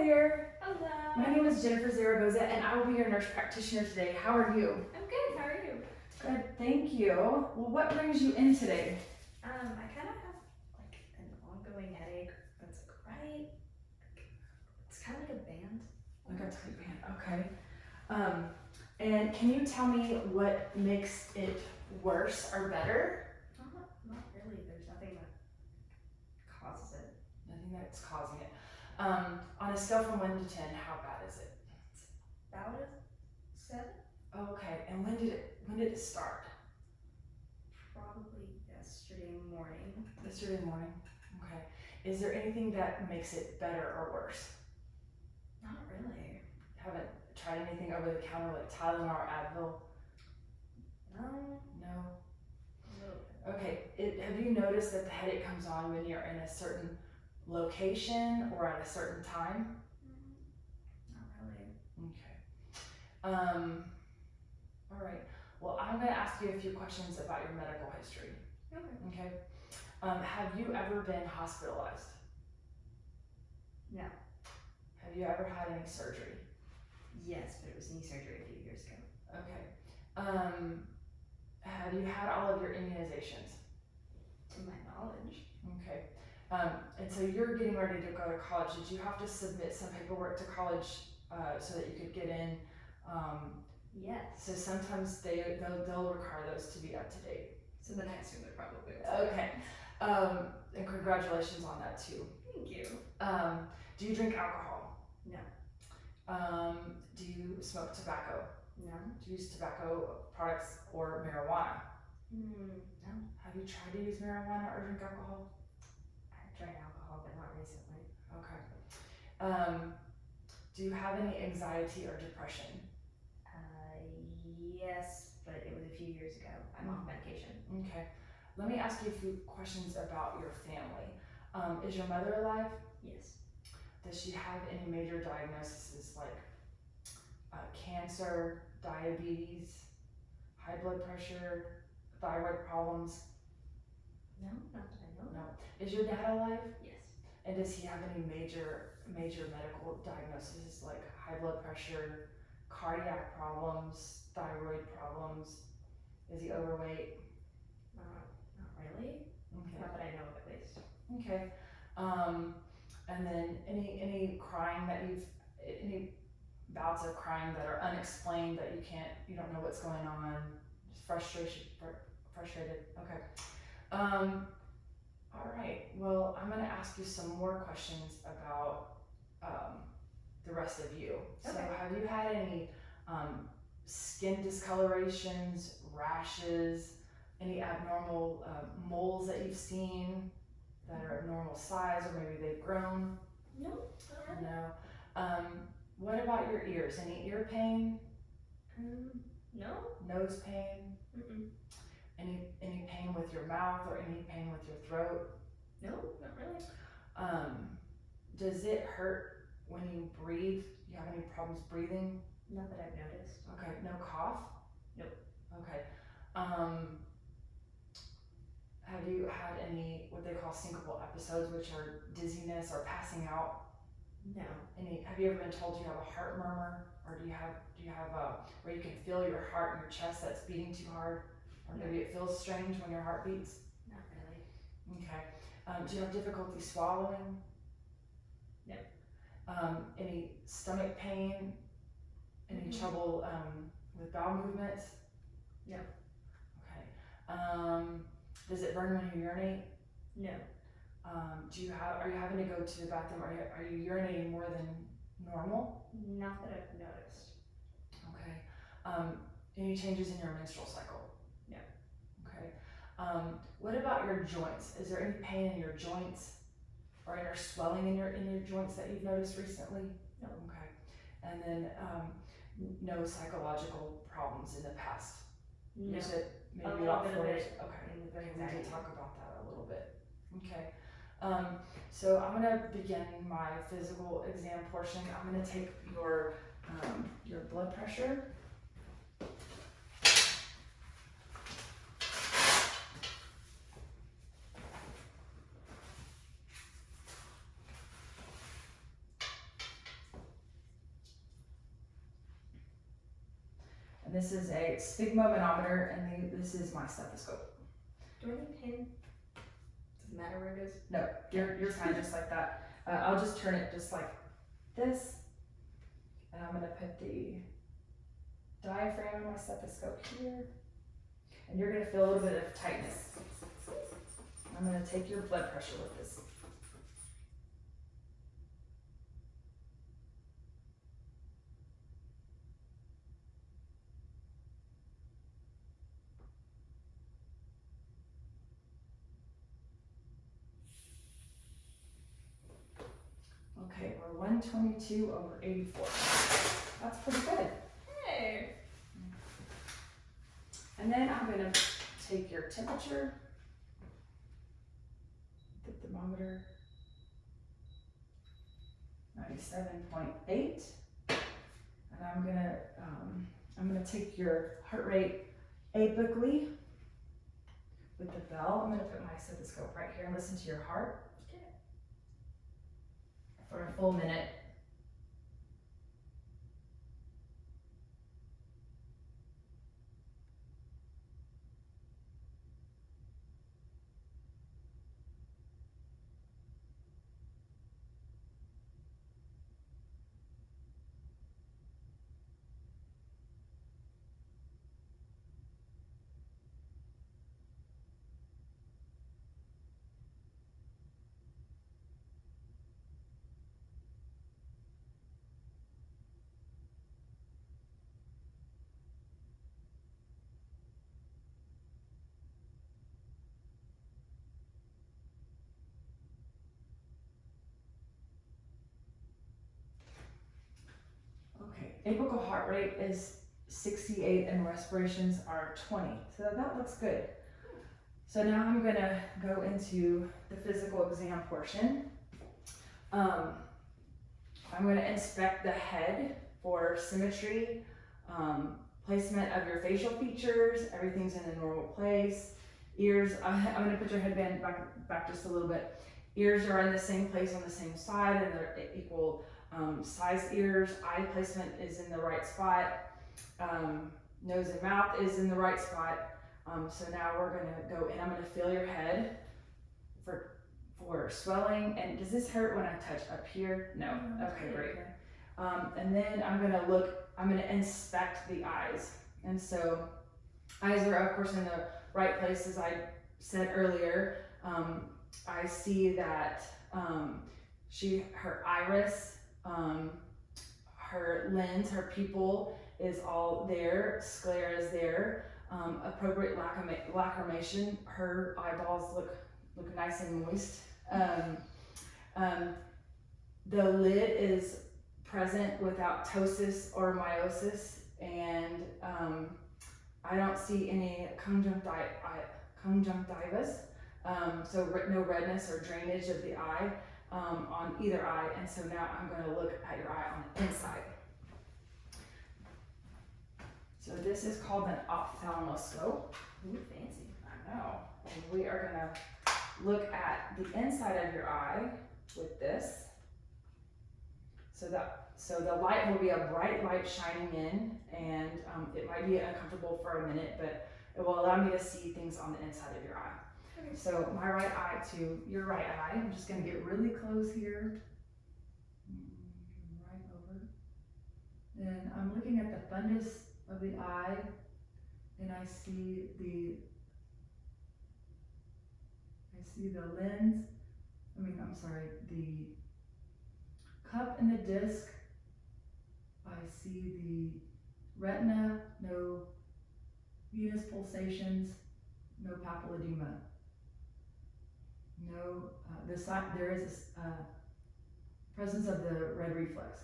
there. Hello. My name is Jennifer Zaragoza, and I will be your nurse practitioner today. How are you? I'm good. How are you? Good, thank you. Well, what brings you in today? I kind of have like an ongoing headache that's like right. It's kind of like a band. Like a tight band. Okay. And can you tell me what makes it worse or better? Not really. There's nothing that causes it. Nothing that's causing it. On a scale from 1 to 10, how bad is it? It's about a 7. Okay. And when did it start? Probably yesterday morning. Yesterday morning. Okay. Is there anything that makes it better or worse? Not really. Haven't tried anything over the counter like Tylenol or Advil? No. No. A little bit. Okay. Have you noticed that the headache comes on when you're in a certain location or at a certain time? Not really. Okay. All right. Well, I'm going to ask you a few questions about your medical history. Okay. Okay. Have you ever been hospitalized? No. Have you ever had any surgery? Yes, but it was knee surgery a few years ago. Okay. Have you had all of your immunizations? To my knowledge. Okay. And so you're getting ready to go to college. Did you have to submit some paperwork to college so that you could get in? Yes. So sometimes they'll require those to be up to date. So then I assume they're probably up to Okay. And congratulations on that too. Thank you. Do you drink alcohol? No. Do you smoke tobacco? No. Do you use tobacco products or marijuana? No. Have you tried to use marijuana or drink alcohol? I've tried alcohol, but not recently. Okay. Do you have any anxiety or depression? Yes, but it was a few years ago. I'm off medication. Okay. Let me ask you a few questions about your family. Is your mother alive? Yes. Does she have any major diagnoses like cancer, diabetes, high blood pressure, thyroid problems? No, not that I know. No. Is your dad alive? Yes. And does he have any major medical diagnoses like high blood pressure, cardiac problems, thyroid problems? Is he overweight? Not really. Okay. Not that I know of, at least. Okay. And then any crying that any bouts of crying that are unexplained that you don't know what's going on, just frustrated. Okay. All right. Well, I'm going to ask you some more questions about the rest of you. Okay. So, have you had any skin discolorations, rashes, any abnormal moles that you've seen that are of normal size, or maybe they've grown? No, not really. No. What about your ears? Any ear pain? No. Nose pain? Mm-mm. Any pain with your mouth or any pain with your throat? No, not really. Does it hurt when you breathe? Do you have any problems breathing? Not that I've noticed. Okay. No cough? Nope. Okay. Have you had any what they call syncopal episodes, which are dizziness or passing out? No. Have you ever been told you have a heart murmur, or do you have where you can feel your heart in your chest that's beating too hard, or maybe it feels strange when your heart beats? Not really. Okay. Do you have difficulty swallowing? No. Any stomach pain? Any Mm-mm. trouble with bowel movements? No. Okay. Does it burn when you urinate? No. Are you having to go to the bathroom? Are you urinating more than normal? Not that I've noticed. Okay. Any changes in your menstrual cycle? No. Okay. What about your joints? Is there any pain in your joints or any swelling in your joints that you've noticed recently? No. Okay. And then no psychological problems in the past? No. You said maybe A little about bit 4 of years. it. Okay. And the We need anxiety. to talk about that a little bit. Okay. So I'm gonna begin my physical exam portion. I'm gonna take your blood pressure. And this is a sphygmomanometer, and this is my stethoscope. Do I need a pin? Does it matter where it is? No, you're fine just like that. I'll just turn it just like this, and I'm gonna put the diaphragm on my stethoscope here, and you're gonna feel a little bit of tightness. I'm gonna take your blood pressure with this. Okay, we're 122/84. That's pretty good. Hey. And then I'm gonna take your temperature, the thermometer, 97.8, and I'm gonna take your heart rate apically with the bell. I'm gonna put my stethoscope right here and listen to your heart for a full minute. Okay, apical heart rate is 68 and respirations are 20. So that looks good. So now I'm gonna go into the physical exam portion. I'm gonna inspect the head for symmetry, placement of your facial features, everything's in a normal place. Ears, I'm gonna put your headband back just a little bit. Ears are in the same place on the same side and they're equal size ears. Eye placement is in the right spot. Nose and mouth is in the right spot. So now we're gonna go in. I'm gonna feel your head for swelling. And does this hurt when I touch up here? No. Okay, great. And then I'm gonna inspect the eyes. And so eyes are of course in the right place as I said earlier. I see that her iris, her lens, her pupil is all there, sclera is there, appropriate lacrimation, her eyeballs look nice and moist. The lid is present without ptosis or meiosis, and I don't see any conjunctivis, so no redness or drainage of the eye on either eye. And so now I'm going to look at your eye on the inside. So this is called an ophthalmoscope. Ooh, fancy. I know. And we are going to look at the inside of your eye with this. So the light will be a bright light shining in, and it might be uncomfortable for a minute, but it will allow me to see things on the inside of your eye. Okay. So my right eye to your right eye, I'm just gonna get really close here. Right over. Then I'm looking at the fundus of the eye, and I see the lens, the cup and the disc. I see the retina, no venous pulsations, no papilledema. No, there is a presence of the red reflex.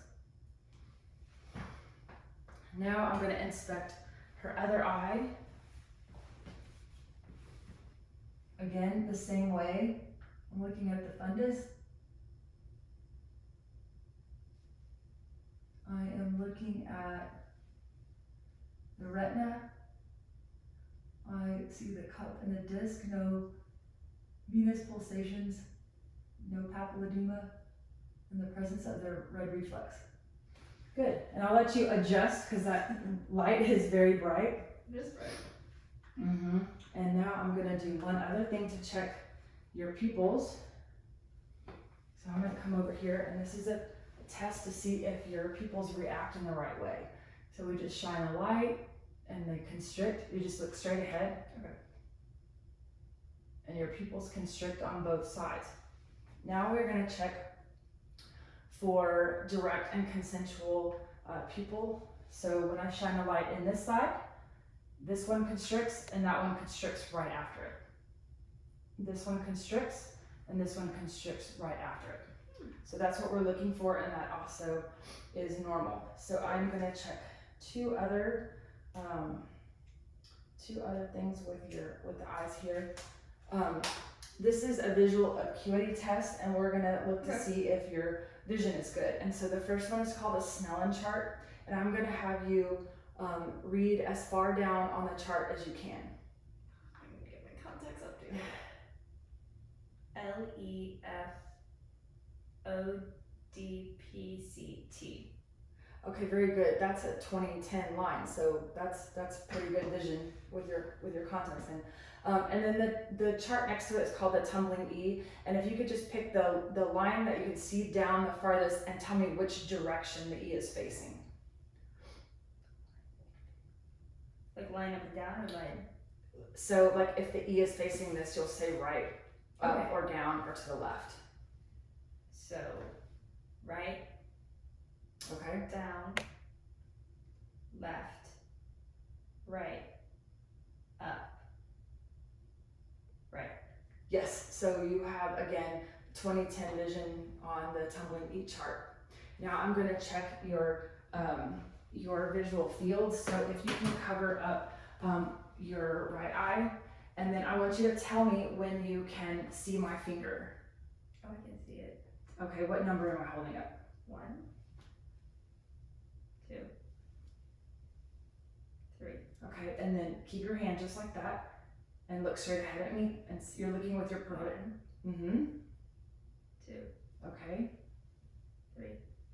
Now I'm going to inspect her other eye. Again, the same way. I'm looking at the fundus. I am looking at the retina. I see the cup and the disc, no venous pulsations, no papilledema, and the presence of the red reflex. Good. And I'll let you adjust because that light is very bright. Just right. Mm-hmm. And now I'm gonna do one other thing to check your pupils. So I'm gonna come over here, and this is a test to see if your pupils react in the right way. So we just shine a light, and they constrict. You just look straight ahead. Okay. And your pupils constrict on both sides. Now we're gonna check for direct and consensual pupil. So when I shine a light in this side, this one constricts and that one constricts right after it. This one constricts and this one constricts right after it. So that's what we're looking for, and that also is normal. So I'm gonna check two other things with the eyes here. This is a visual acuity test, and we're gonna look to see if your vision is good. And so the first one is called a Snellen chart, and I'm gonna have you read as far down on the chart as you can. I'm gonna get my contacts up too. LEFODPCT. Okay, very good. That's a 2010 line, so that's pretty good vision with your contacts in. And then the chart next to it is called the tumbling E. And if you could just pick the line that you can see down the farthest and tell me which direction the E is facing. Like line up and down or line? So like if the E is facing this, you'll say right, up Okay. or down or to the left. So, right, Okay. down, left, right, up, right. Yes, so you have, again, 2010 vision on the tumbling E chart. Now I'm gonna check your visual field. So if you can cover up your right eye, and then I want you to tell me when you can see my finger. Oh, I can see it. Okay, what number am I holding up? 1, 2, 3. Okay, and then keep your hand just like that, and look straight ahead at me, and you're looking with your peripheral. 1, Mm-hmm. 2, Okay. 3.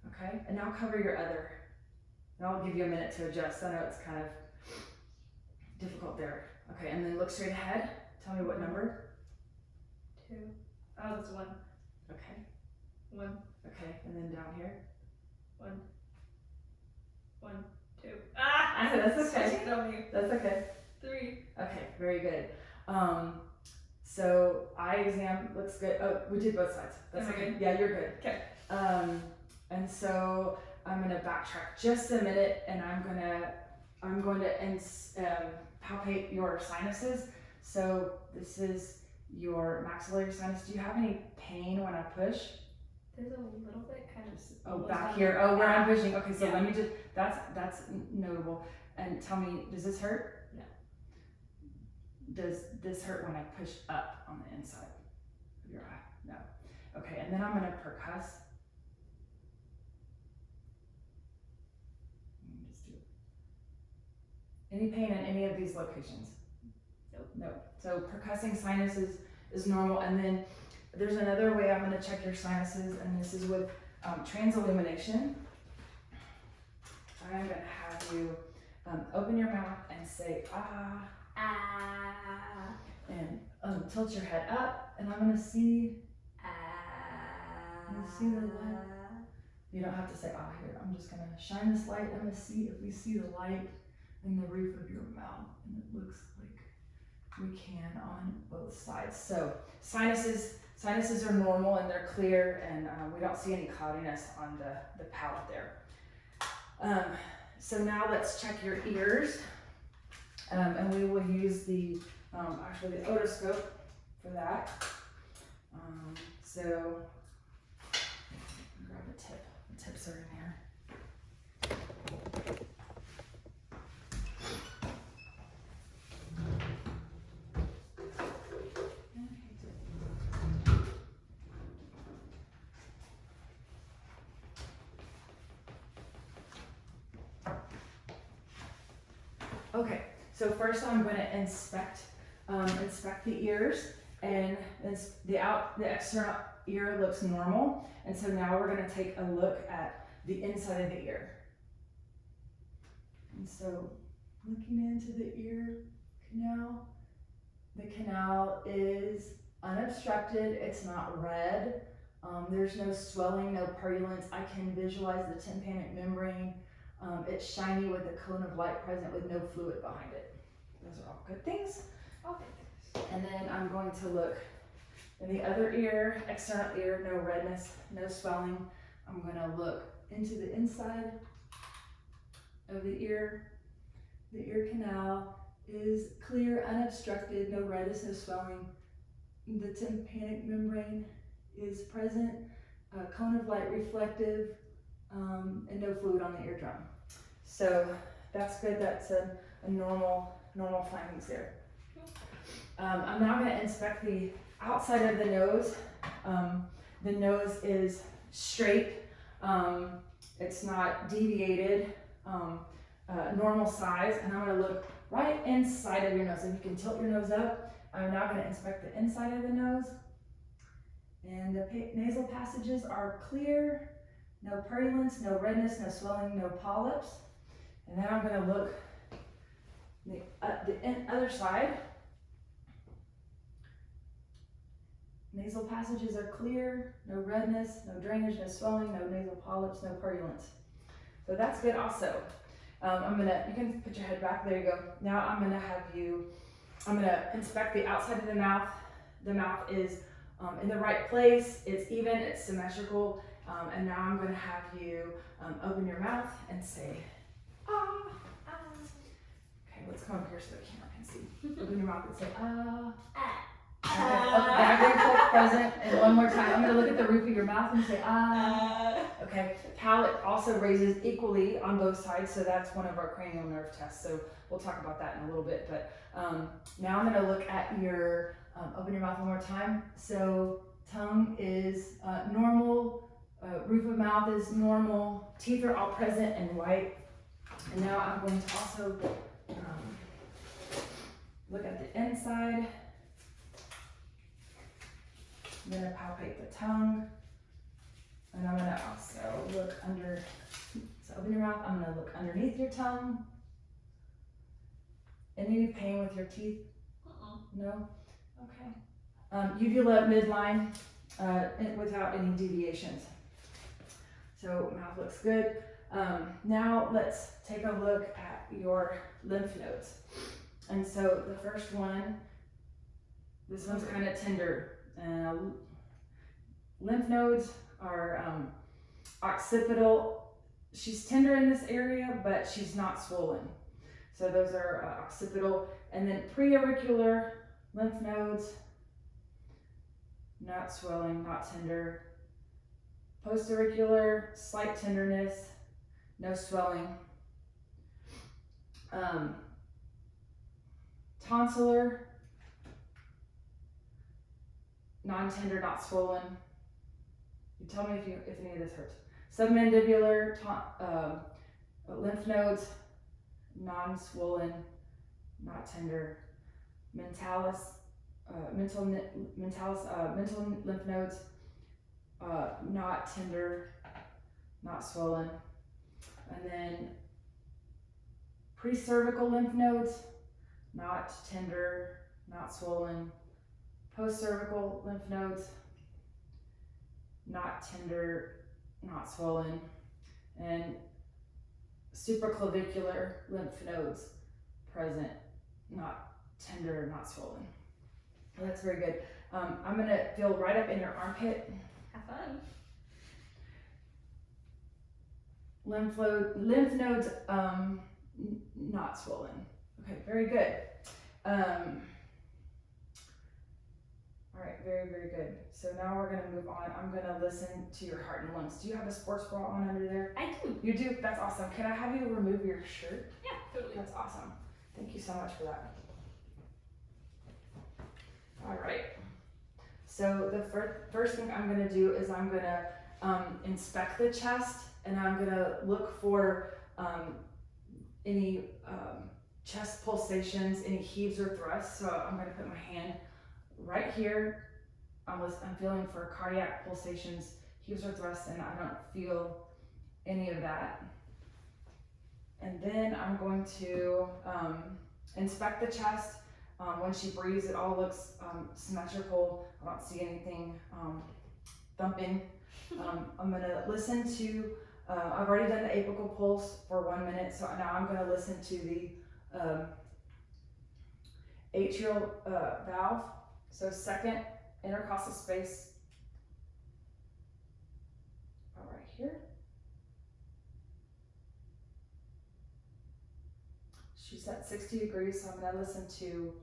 Okay, and now cover your other. And I'll give you a minute to adjust. I know it's kind of difficult there. Okay, and then look straight ahead. Tell me what number. 2. Oh, that's 1. Okay. 1, Okay, and then down here. 1, 1, 2. Ah! That's okay. Switching on you. That's okay. 3. Okay, very good. So eye exam looks good. Oh, we did both sides. That's Am I okay. good? Yeah, you're good. Okay. And so I'm gonna backtrack just a minute, and I'm going to palpate your sinuses. So this is your maxillary sinus. Do you have any pain when I push? There's a little bit kind of. Oh, almost back on here. the Oh, where I'm back. pushing. Okay, so Yeah. let me just. That's notable. And tell me, does this hurt? No. Does this hurt when I push up on the inside of your eye? No. Okay, and then I'm gonna percuss. Let me just do it. Any pain in any of these locations? Nope. Nope. So percussing sinuses is normal, and then there's another way I'm gonna check your sinuses, and this is with transillumination. I'm gonna have you open your mouth and say ah, Ah. and tilt your head up, and I'm gonna see. Ah. see the light? You don't have to say ah here. I'm just gonna shine this light. I'm gonna see if we see the light in the roof of your mouth, and it looks like we can on both sides. So sinuses are normal and they're clear, and we don't see any cloudiness on the palate there. So now let's check your ears, and we will use the otoscope for that. So grab a tip. The tips are in here. Okay, so first I'm going to inspect the ears, and the external ear looks normal, and so now we're going to take a look at the inside of the ear. And so looking into the ear canal, the canal is unobstructed, it's not red, there's no swelling, no purulence. I can visualize the tympanic membrane. It's shiny with a cone of light present with no fluid behind it. Those are all good things. Okay. And then I'm going to look in the other ear, external ear, no redness, no swelling. I'm gonna look into the inside of the ear. The ear canal is clear, unobstructed, no redness, no swelling. The tympanic membrane is present, cone of light reflective, and no fluid on the eardrum. So that's good. That's a normal findings there. I'm now going to inspect the outside of the nose. The nose is straight. It's not deviated. Normal size, and I'm going to look right inside of your nose. If you can tilt your nose up, I'm now going to inspect the inside of the nose. And the nasal passages are clear, no purulence, no redness, no swelling, no polyps. And then I'm going to look the other side. Nasal passages are clear, no redness, no drainage, no swelling, no nasal polyps, no purulence. So that's good also. You can put your head back, there you go. Now I'm gonna inspect the outside of the mouth. The mouth is in the right place, it's even, it's symmetrical, and now I'm gonna have you open your mouth and say, ah, ah. Okay, let's come up here so the camera can see. Open your mouth and say, ah. Okay, now you're full present, and one more time, I'm gonna look at the roof of your mouth and say, ah. Okay, palate also raises equally on both sides, so that's one of our cranial nerve tests, so we'll talk about that in a little bit, but now I'm gonna look at your, open your mouth one more time. So tongue is normal, roof of mouth is normal, teeth are all present and white. And now I'm going to also look at the inside. I'm gonna palpate the tongue. And I'm gonna also look under, so open your mouth, I'm gonna look underneath your tongue. Any pain with your teeth? No? Okay. Uvula midline without any deviations. So mouth looks good. Now let's take a look at your lymph nodes. And so the first one, this one's kind of tender. Lymph nodes are occipital. She's tender in this area, but she's not swollen. So those are occipital. And then preauricular lymph nodes, not swelling, not tender. Postauricular, slight tenderness, no swelling. Tonsillar, non-tender, not swollen. You tell me if any of this hurts. Submandibular lymph nodes, non-swollen, not tender. Mental lymph nodes, not tender, not swollen. And then precervical lymph nodes, not tender, not swollen. Postcervical lymph nodes, not tender, not swollen. And supraclavicular lymph nodes, present, not tender, not swollen. Well, that's very good. I'm gonna feel right up in your armpit. Have fun. Lymph nodes, not swollen. Okay, very good. All right, very, very good. So now we're gonna move on. I'm gonna listen to your heart and lungs. Do you have a sports bra on under there? I do. You do? That's awesome. Can I have you remove your shirt? Yeah, totally. That's awesome. Thank you so much for that. All right. So the first thing I'm gonna do is I'm gonna inspect the chest, and I'm gonna look for any chest pulsations, any heaves or thrusts. So I'm gonna put my hand right here. I'm feeling for cardiac pulsations, heaves or thrusts, and I don't feel any of that. And then I'm going to inspect the chest. When she breathes, it all looks symmetrical. I don't see anything thumping. I'm gonna listen to, I've already done the apical pulse for 1 minute, so now I'm gonna listen to the atrial valve. So second intercostal space, about right here. She's at 60 degrees, so I'm gonna listen to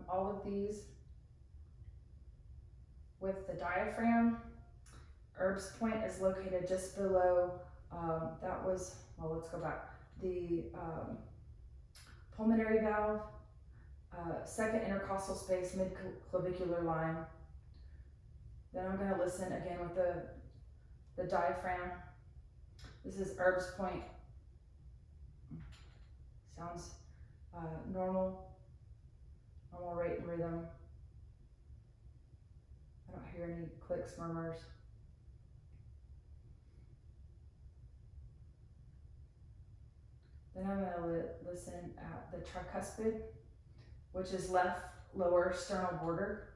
all of these with the diaphragm. Erb's point is located just below, let's go back. The pulmonary valve, second intercostal space, mid-clavicular line. Then I'm gonna listen again with the diaphragm. This is Erb's point. Sounds normal rate and rhythm. I don't hear any clicks, murmurs. Then I'm gonna listen at the tricuspid, which is left lower sternal border.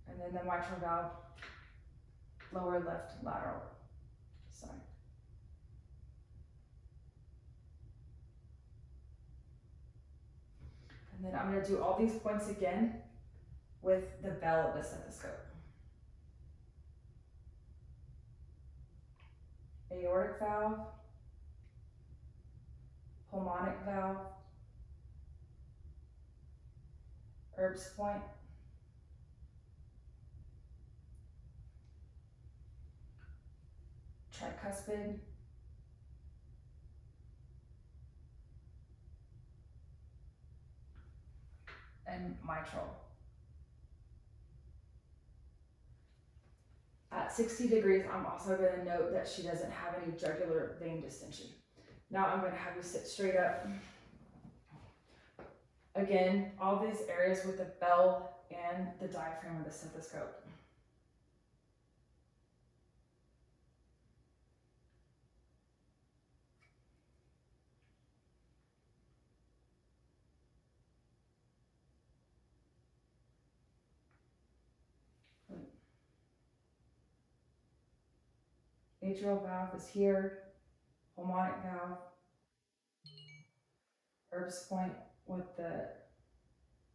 And then the mitral valve, lower left lateral side. And then I'm gonna do all these points again with the bell of the stethoscope. Aortic valve, pulmonic valve, Erb's point, tricuspid, and mitral. At 60 degrees, I'm also going to note that she doesn't have any jugular vein distension. Now I'm going to have you sit straight up. Again, all these areas with the bell and the diaphragm of the stethoscope. Atrial valve is here, pulmonic valve, Erb's point with the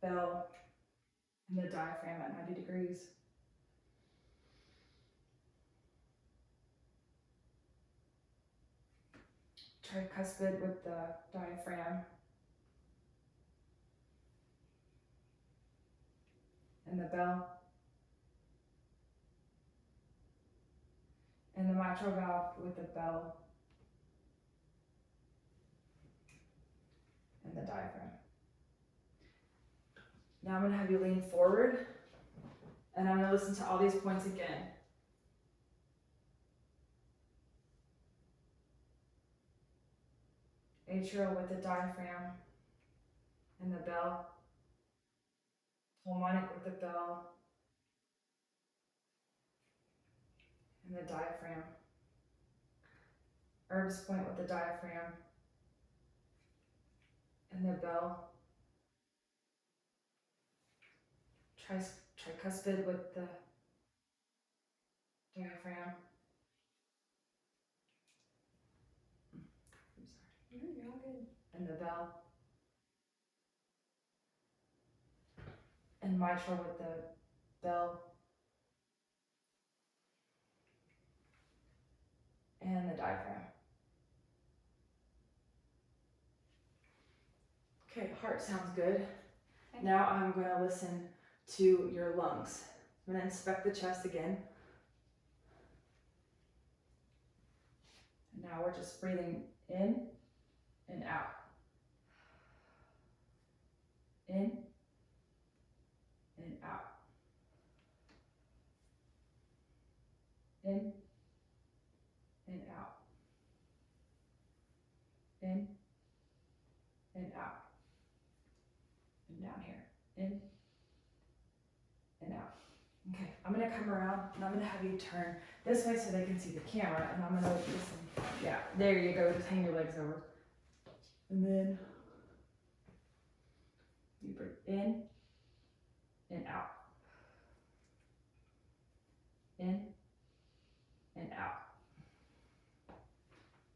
bell and the diaphragm at 90 degrees. Tricuspid with the diaphragm and the bell. And the mitral valve with the bell and the diaphragm. Now I'm going to have you lean forward and I'm going to listen to all these points again. Atrial with the diaphragm and the bell. Pulmonic with the bell and the diaphragm. Erb's point with the diaphragm and the bell. Tricuspid with the diaphragm. I'm sorry. You're all good. And the bell. And mitral with the bell and the diaphragm. Okay, heart sounds good. Okay. Now I'm going to listen to your lungs. I'm going to inspect the chest again. And now we're just breathing in and out. In and out. In and out. In and out. And down here. In and out. Okay, I'm gonna come around and I'm gonna have you turn this way so they can see the camera, and I'm gonna just, yeah, there you go, just hang your legs over. And then you breathe in and out. In and out.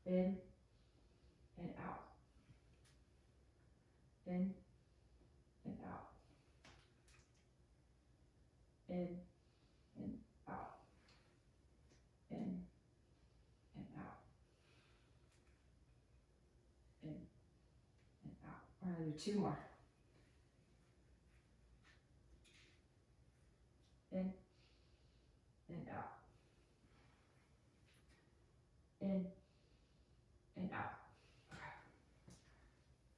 In and out. In and out. In and out. In and out. In and out. We're gonna do 2 more. In and out. In and out. Okay.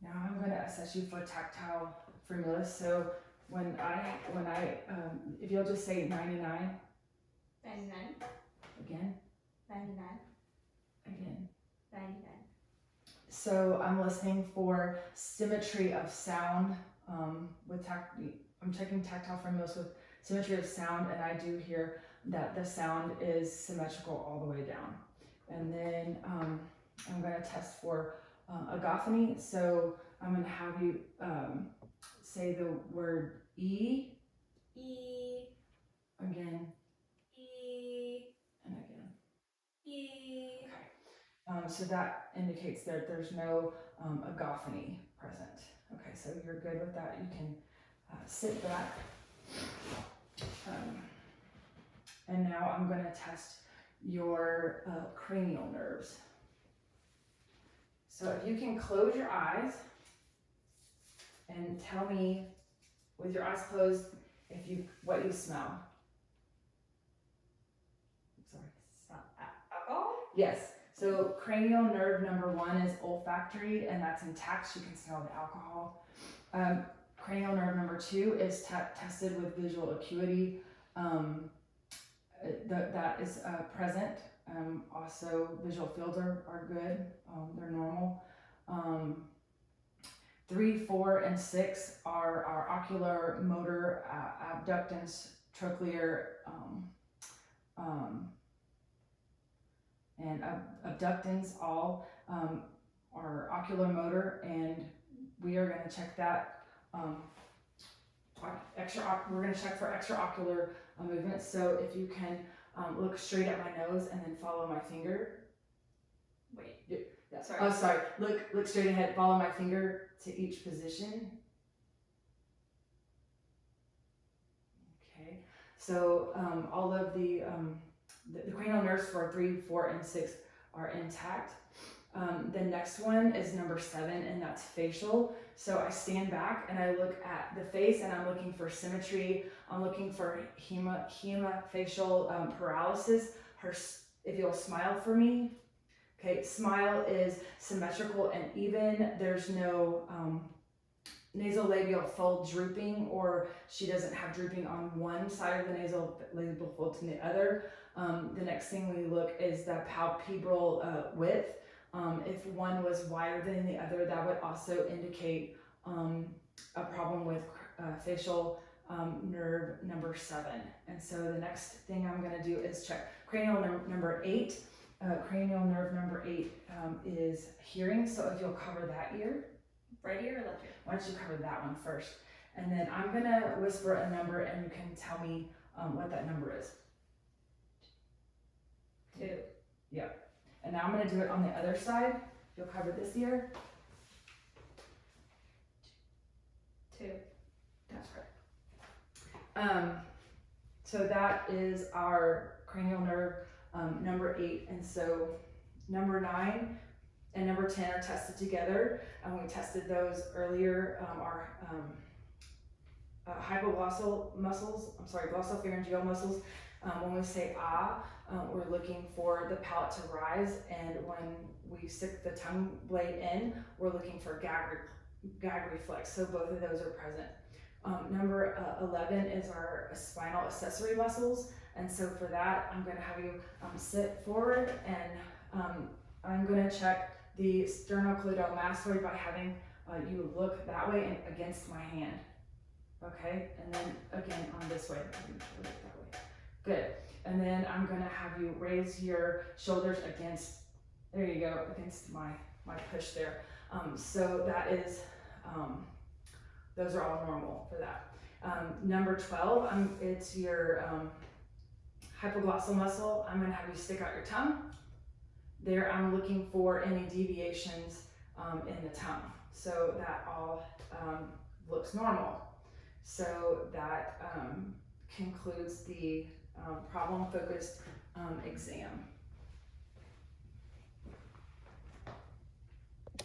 Now I'm going to assess you for tactile fremulis. So when I if you'll just say 99. 99. Again. 99. Again. 99. So I'm listening for symmetry of sound with I'm checking tactile fremulis with symmetry of sound, and I do hear that the sound is symmetrical all the way down. And then I'm going to test for agophony. So I'm going to have you say the word E. E. Again. E. And again. E. Okay. So that indicates that there's no agophony present. Okay, so you're good with that. You can sit back. And now I'm going to test your cranial nerves. So if you can close your eyes and tell me with your eyes closed what you smell. Sorry. Alcohol? Yes. So cranial nerve number 1 is olfactory, and that's intact. You can smell the alcohol. Cranial nerve number 2 is tested with visual acuity. That is present. Also, visual fields are good. They're normal. 3, 4, and 6 are our ocular, motor, abductance, trochlear, and abductance all are ocular, motor, and we are going to check that. We're going to check for extraocular movements. So if you can look straight at my nose and then follow my finger. Wait. Yeah. Sorry. Oh, sorry. Look straight ahead. Follow my finger to each position. Okay. So all of the cranial nerves for 3, 4, and 6 are intact. The next one is number 7, and that's facial. So I stand back and I look at the face, and I'm looking for symmetry. I'm looking for hemifacial paralysis. If you'll smile for me. Okay, smile is symmetrical and even. There's no nasolabial fold drooping, or she doesn't have drooping on one side of the nasolabial fold to the other. The next thing we look is the palpebral width. If one was wider than the other, that would also indicate a problem with facial nerve number 7. And so the next thing I'm going to do is check cranial number 8. Cranial nerve number 8 is hearing. So if you'll cover that ear. Right ear or left ear? Why don't you cover that one first? And then I'm going to whisper a number, and you can tell me what that number is. 2. Yep. And now I'm going to do it on the other side. You'll cover this ear. 2. That's correct. So that is our cranial nerve number 8. And so number 9 and number 10 are tested together. We tested those earlier. Our hypoglossal muscles, glossopharyngeal muscles. When we say ah, we're looking for the palate to rise, and when we stick the tongue blade in, we're looking for gag reflex. So both of those are present. Number 11 is our spinal accessory muscles, and so for that, I'm going to have you sit forward, and I'm going to check the sternocleidomastoid by having you look that way and against my hand. Okay, and then again on this way. That way. Good. And then I'm gonna have you raise your shoulders against, there you go, against my push there. So that is, those are all normal for that. Number 12, it's your hypoglossal muscle. I'm gonna have you stick out your tongue. There I'm looking for any deviations in the tongue. So that all looks normal. So that concludes the problem-focused exam.